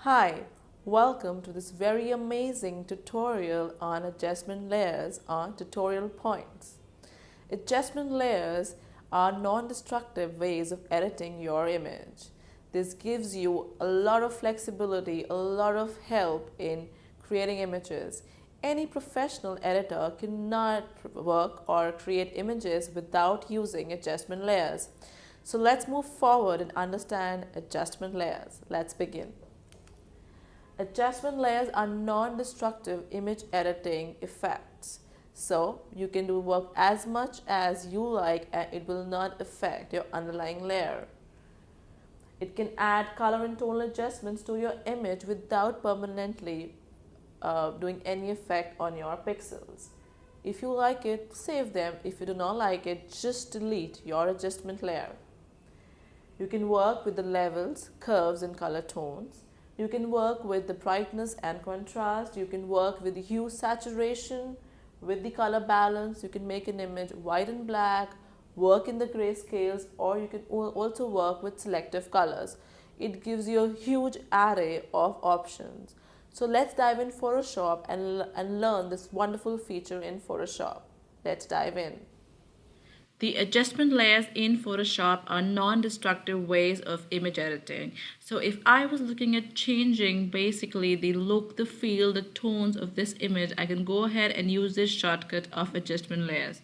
Hi, welcome to this very amazing tutorial on adjustment layers on tutorial points. Adjustment layers are non-destructive ways of editing your image. This gives you a lot of flexibility, a lot of help in creating images. Any professional editor cannot work or create images without using adjustment layers. So let's move forward and understand adjustment layers. Let's begin. Adjustment layers are non-destructive image editing effects. So you can do work as much as you like and it will not affect your underlying layer. It can add color and tonal adjustments to your image without permanently doing any effect on your pixels. If you like it, save them. If you do not like it, just delete your adjustment layer. You can work with the levels, curves and color tones. You can work with the brightness and contrast. You can work with the hue saturation, with the color balance. You can make an image white and black, work in the grayscales, or you can also work with selective colors. It gives you a huge array of options. So let's dive in Photoshop and learn this wonderful feature in Photoshop. Let's dive in. The adjustment layers in Photoshop are non-destructive ways of image editing. So if I was looking at changing basically the look, the feel, the tones of this image, I can go ahead and use this shortcut of adjustment layers.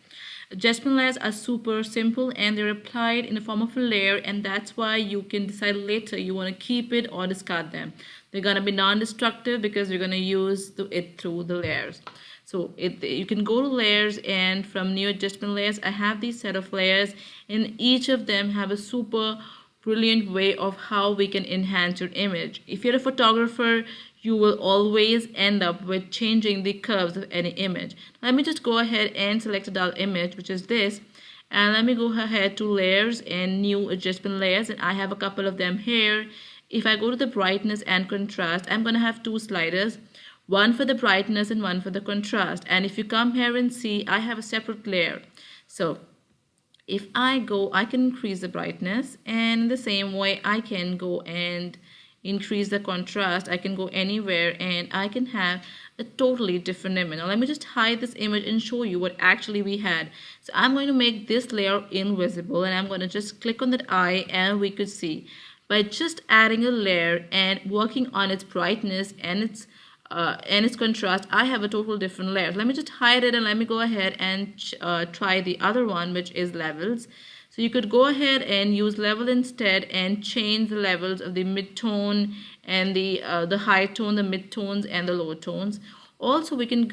Adjustment layers are super simple and they're applied in the form of a layer, and that's why you can decide later you want to keep it or discard them. They're going to be non-destructive because you're going to use it through the layers. So you can go to layers, and from new adjustment layers, I have these set of layers, and each of them have a super brilliant way of how we can enhance your image. If you're a photographer, you will always end up with changing the curves of any image. Let me just go ahead and select a dull image, which is this, and let me go ahead to layers and new adjustment layers, and I have a couple of them here. If I go to the brightness and contrast, I'm going to have two sliders, one for the brightness and one for the contrast. And if you come here and see, I have a separate layer. So if I go, I can increase the brightness, and in the same way I can go and increase the contrast. I can go anywhere and I can have a totally different image. Now let me just hide this image and show you what actually we had. So I'm going to make this layer invisible, and I'm going to just click on that eye, and we could see by just adding a layer and working on its brightness and its contrast, I have a total different layer. Let me just hide it and let me go ahead and try the other one, which is levels. So you could go ahead and use level instead and change the levels of the mid-tone and the high tone, the mid-tones and the low tones. Also, we can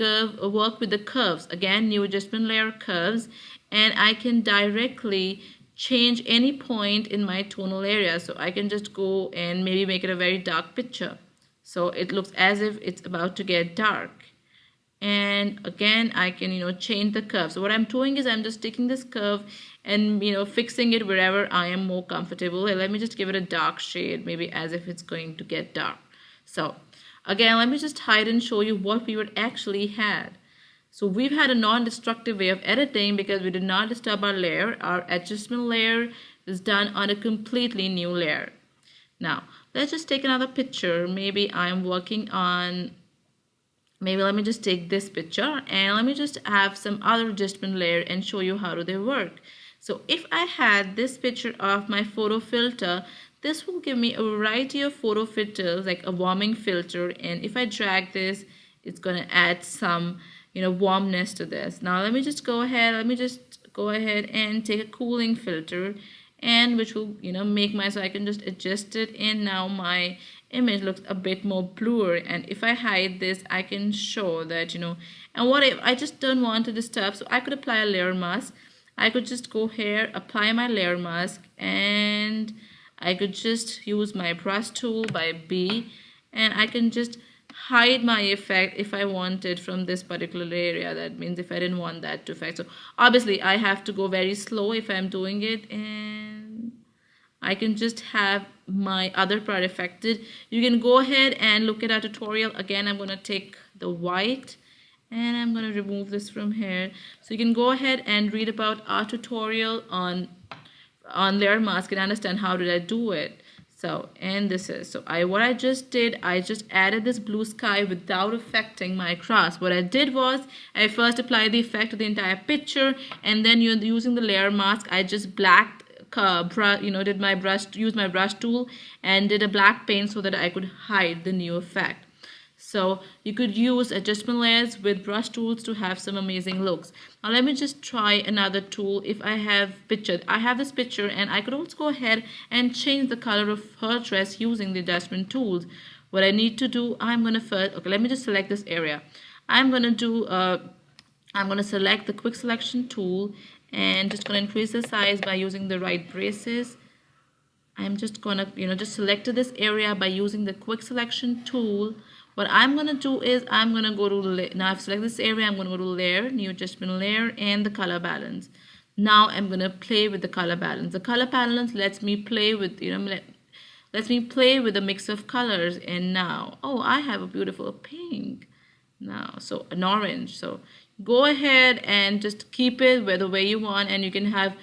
work with the curves. Again, new adjustment layer, curves, and I can directly change any point in my tonal area. So I can just go and maybe make it a very dark picture, so it looks as if it's about to get dark. And again, I can change the curve. So what I'm doing is I'm just taking this curve and fixing it wherever I am more comfortable. And let me just give it a dark shade, maybe as if it's going to get dark. So again, let me just hide and show you what we would actually had. So we've had a non-destructive way of editing because we did not disturb our layer. Our adjustment layer is done on a completely new layer. Now, let's just take another picture. Maybe I'm working on, maybe let me just take this picture and let me just have some other adjustment layer and show you how do they work. So if I had this picture of my photo filter, this will give me a variety of photo filters, like a warming filter. And if I drag this, it's going to add some warmness to this. Now let me just go ahead and take a cooling filter, and which will make so I can just adjust it, and now my image looks a bit more bluer. And if I hide this, I can show that and what if I just don't want to disturb, so I could apply a layer mask. I could just go here, apply my layer mask, and I could just use my brush tool by B, and I can just hide my effect if I wanted from this particular area. That means if I didn't want that to affect. So obviously I have to go very slow if I'm doing it, and I can just have my other part affected. You can go ahead and look at our tutorial. Again, I'm going to take the white and I'm going to remove this from here. So you can go ahead and read about our tutorial on layer mask and understand how did I do it. So, and this is, so what I just did, I just added this blue sky without affecting my grass. What I did was, I first applied the effect to the entire picture, and then using the layer mask, I just blacked, used my brush tool and did a black paint so that I could hide the new effect. So you could use adjustment layers with brush tools to have some amazing looks. Now let me just try another tool. If I have this picture, and I could also go ahead and change the color of her dress using the adjustment tools. What I need to do, I'm going to first, okay, let me just select this area. I'm going to select the quick selection tool and just going to increase the size by using the right braces. I'm just gonna, just select this area by using the quick selection tool. What I'm gonna do is I'm gonna go to, now I've selected this area, I'm gonna go to layer, new adjustment layer, and the color balance. Now I'm gonna play with the color balance. The color balance lets me play with, lets me play with a mix of colors. And now, oh, I have a beautiful pink now, so an orange. So go ahead and just keep it the way you want, and you can have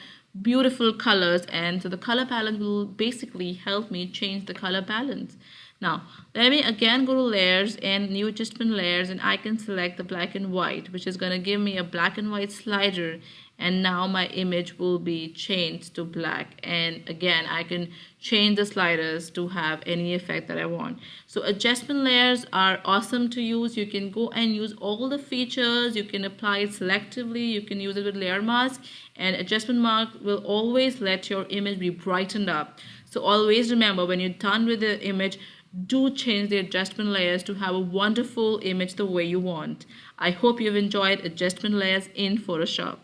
beautiful colors. And so the color balance will basically help me change the color balance. Now let me again go to layers and new adjustment layers, and I can select the black and white, which is going to give me a black and white slider. And now my image will be changed to black, and again I can change the sliders to have any effect that I want. So adjustment layers are awesome to use. You can go and use all the features. You can apply it selectively, you can use it with layer mask, and adjustment mask will always let your image be brightened up. So always remember, when you're done with the image, do change the adjustment layers to have a wonderful image the way you want. I hope you've enjoyed adjustment layers in Photoshop.